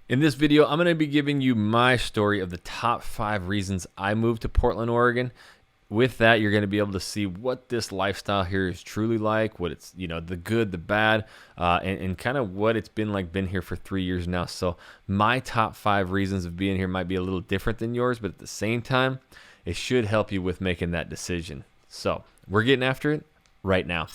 In this video, I'm going to be giving you my story of the top 5 reasons I moved to Portland, Oregon. With that, you're going to be able to see what this lifestyle here is truly like, what it's, the good, the bad, and kind of what it's been like being here for 3 years now. So my top 5 reasons of being here might be a little different than yours, but at the same time, it should help you with making that decision. So we're getting after it right now.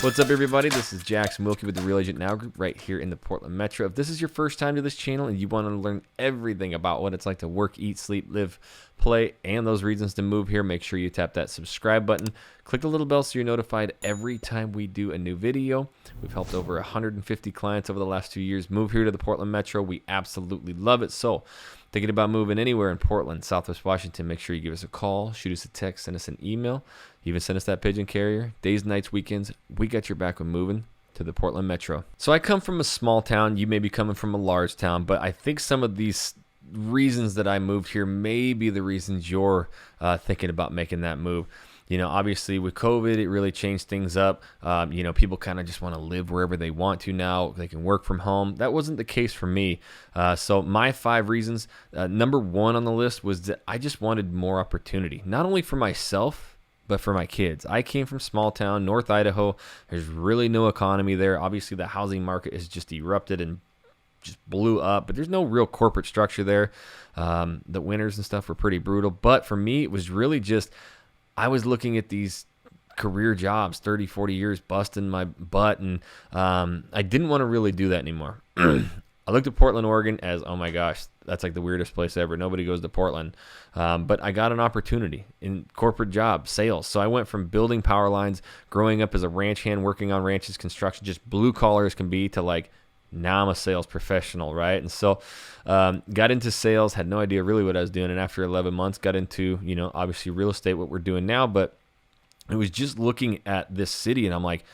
What's up, everybody? This is Jackson Wilkie with the Real Agent Now Group right here in the Portland Metro. If this is your first time to this channel and you want to learn everything about what it's like to work, eat, sleep, live, play, and those reasons to move here, make sure you tap that subscribe button. Click the little bell so you're notified every time we do a new video. We've helped over 150 clients over the last 2 years move here to the Portland Metro. We absolutely love it. So, thinking about moving anywhere in Portland, Southwest Washington, make sure you give us a call, shoot us a text, send us an email, even send us that pigeon carrier. Days, nights, weekends, we got your back when moving to the Portland Metro. So I come from a small town. You may be coming from a large town, but I think some of these reasons that I moved here may be the reasons you're thinking about making that move. Obviously with COVID, it really changed things up. People kind of just want to live wherever they want to now. They can work from home. That wasn't the case for me. So my 5 reasons, number 1 on the list was that I just wanted more opportunity, not only for myself, but for my kids. I came from small town, North Idaho. There's really no economy there. Obviously the housing market has just erupted and just blew up, but there's no real corporate structure there. The winters and stuff were pretty brutal. But for me, it was really just, I was looking at these career jobs, 30, 40 years, busting my butt, and I didn't want to really do that anymore. I looked at Portland, Oregon as, oh my gosh, that's like the weirdest place ever. Nobody goes to Portland. But I got an opportunity in corporate job, sales. So I went from building power lines, growing up as a ranch hand, working on ranches, construction, just blue collar as can be, to like, now I'm a sales professional, right? And so got into sales, had no idea really what I was doing. And after 11 months, got into, obviously real estate, what we're doing now. But it was just looking at this city, and I'm like,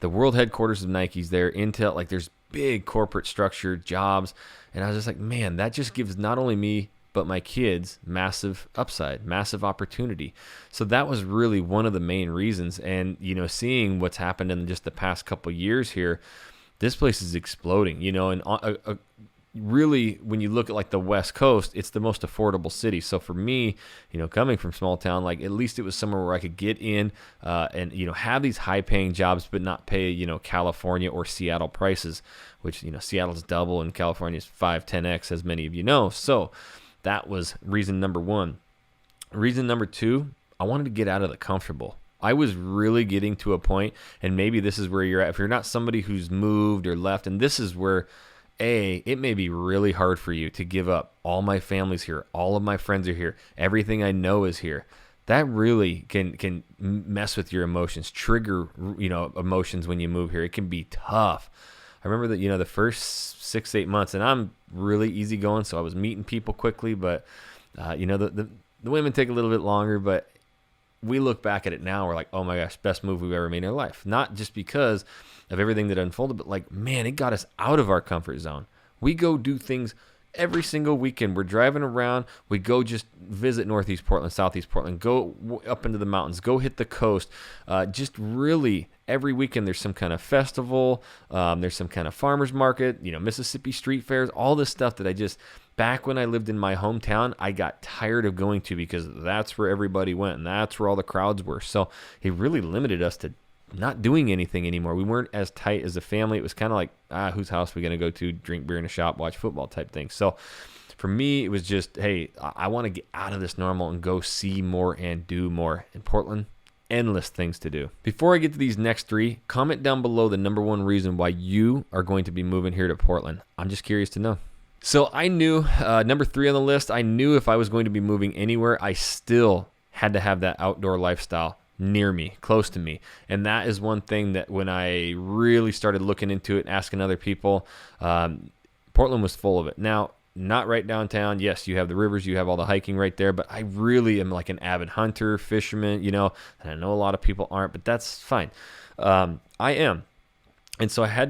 the world headquarters of Nike's there, Intel, like there's big corporate structure, jobs. And I was just like, man, that just gives not only me, but my kids massive upside, massive opportunity. So that was really one of the main reasons. And, seeing what's happened in just the past couple years here, this place is exploding, and really, when you look at like the West Coast, it's the most affordable city. So for me, coming from small town, like at least it was somewhere where I could get in and, have these high paying jobs, but not pay, California or Seattle prices, which, Seattle's double and California's 5-10x, as many of you know. So that was reason number 1. Reason number 2, I wanted to get out of the comfortable. I was really getting to a point, and maybe this is where you're at. If you're not somebody who's moved or left, and this is where, it may be really hard for you to give up. All my family's here. All of my friends are here. Everything I know is here. That really can mess with your emotions, trigger, emotions when you move here. It can be tough. I remember that, the first 6-8 months, and I'm really easygoing, so I was meeting people quickly, but, the women take a little bit longer, but we look back at it now, we're like, oh my gosh, best move we've ever made in our life. Not just because of everything that unfolded, but like, man, it got us out of our comfort zone. We go do things every single weekend. We're driving around. We go just visit Northeast Portland, Southeast Portland, go up into the mountains, go hit the coast. Just really every weekend there's some kind of festival. There's some kind of farmer's market, Mississippi street fairs, all this stuff that I just, back when I lived in my hometown, I got tired of going to, because that's where everybody went and that's where all the crowds were. So it really limited us to not doing anything anymore. We weren't as tight as a family. It was kind of like, whose house are we going to go to, drink beer in a shop, watch football type thing. So for me, it was just, hey, I want to get out of this normal and go see more and do more. In Portland, endless things to do. Before I get to these next 3, comment down below the number 1 reason why you are going to be moving here to Portland. I'm just curious to know. So I knew, number 3 on the list, I knew if I was going to be moving anywhere, I still had to have that outdoor lifestyle near me, close to me. And that is one thing that when I really started looking into it, asking other people, Portland was full of it. Now, not right downtown. Yes, you have the rivers, you have all the hiking right there, but I really am like an avid hunter, fisherman, and I know a lot of people aren't, but that's fine. I am. And so I had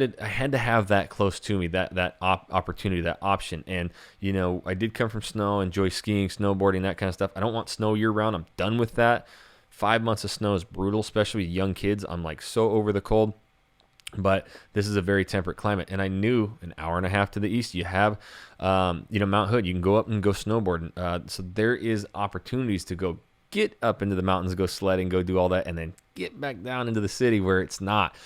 to have that close to me, that opportunity, that option. And you know, I did come from snow, enjoy skiing, snowboarding, that kind of stuff. I don't want snow year round. I'm done with that. 5 months of snow is brutal, especially with young kids. I'm like so over the cold. But this is a very temperate climate, and I knew an hour and a half to the east you have, you know, Mount Hood. You can go up and go snowboarding. So there is opportunities to go get up into the mountains, go sledding, go do all that, and then get back down into the city where it's not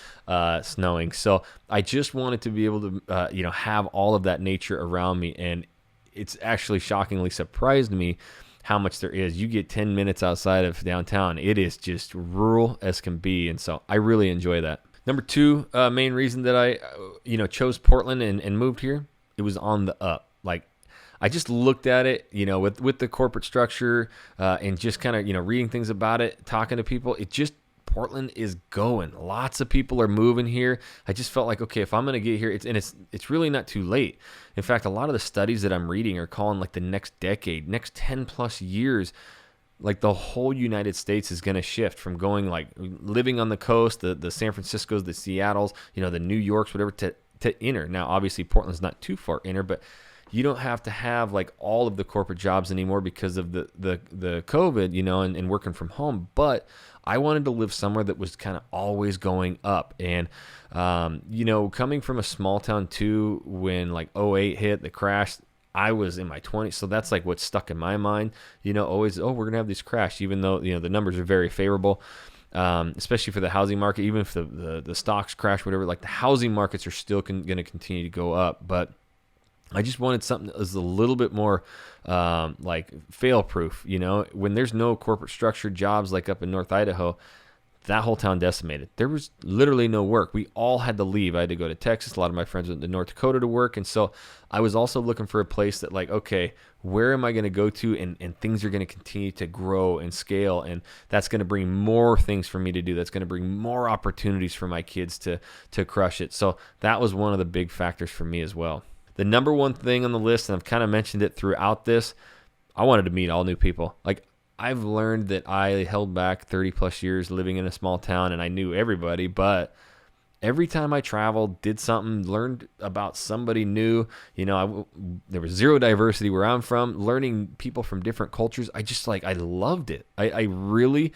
snowing. So I just wanted to be able to, you know, have all of that nature around me, and it's actually shockingly surprised me how much there is. You get 10 minutes outside of downtown. It is just rural as can be, and so I really enjoy that. Number two main reason that I, you know, chose Portland and moved here, it was on the up. Like, I just looked at it, you know, with the corporate structure and just kind of, you know, reading things about it, talking to people. It just, Portland is going. Lots of people are moving here. I just felt like, okay, if I'm going to get here, it's really not too late. In fact, a lot of the studies that I'm reading are calling like the next decade, next 10 plus years, like the whole United States is going to shift from going like living on the coast, the San Franciscos, the Seattles, you know, the New Yorks, whatever, to inner. Now, obviously, Portland's not too far inner, but you don't have to have like all of the corporate jobs anymore because of the COVID, you know, and working from home. But I wanted to live somewhere that was kind of always going up. And, you know, coming from a small town too, when like '08 hit, the crash, I was in my 20s, so that's like what's stuck in my mind. You know, always, oh, we're gonna have this crash, even though, you know, the numbers are very favorable, especially for the housing market. Even if the stocks crash, whatever, like the housing markets are still gonna continue to go up. But I just wanted something that was a little bit more like fail-proof. You know, when there's no corporate structure jobs like up in North Idaho, that whole town decimated. There was literally no work. We all had to leave. I had to go to Texas. A lot of my friends went to North Dakota to work. And so I was also looking for a place that like, okay, where am I going to go to? And things are going to continue to grow and scale. And that's going to bring more things for me to do. That's going to bring more opportunities for my kids to crush it. So that was one of the big factors for me as well. The number one thing on the list, and I've kind of mentioned it throughout this, I wanted to meet all new people. Like, I've learned that I held back 30 plus years living in a small town and I knew everybody, but every time I traveled, did something, learned about somebody new, you know, there was zero diversity where I'm from, learning people from different cultures. I just like, I loved it. I really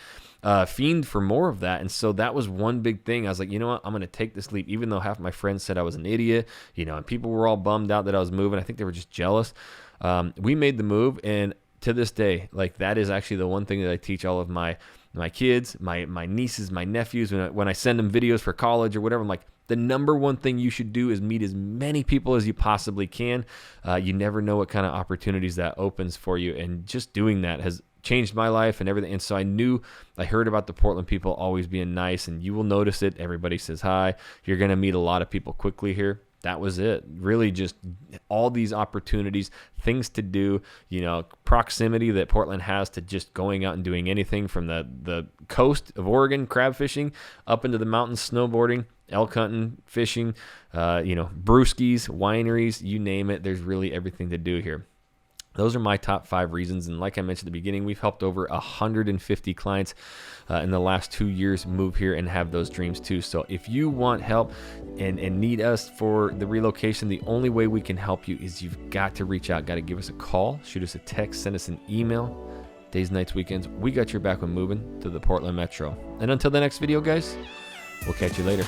fiend for more of that. And so that was one big thing. I was like, you know what, I'm going to take this leap, even though half my friends said I was an idiot, you know, and people were all bummed out that I was moving. I think they were just jealous. We made the move, and to this day, like that is actually the one thing that I teach all of my kids, my nieces, my nephews, when I send them videos for college or whatever. I'm like, the number one thing you should do is meet as many people as you possibly can. You never know what kind of opportunities that opens for you, and just doing that has changed my life and everything. And so I heard about the Portland people always being nice, and you will notice it. Everybody says hi. You're going to meet a lot of people quickly here. That was it. Really just all these opportunities, things to do, you know, proximity that Portland has to just going out and doing anything from the coast of Oregon, crab fishing, up into the mountains, snowboarding, elk hunting, fishing, you know, brewskis, wineries, you name it. There's really everything to do here. Those are my top 5 reasons. And like I mentioned at the beginning, we've helped over 150 clients in the last 2 years move here and have those dreams too. So if you want help and need us for the relocation, the only way we can help you is you've got to reach out, got to give us a call, shoot us a text, send us an email. Days, nights, weekends, we got your back when moving to the Portland Metro. And until the next video, guys, we'll catch you later.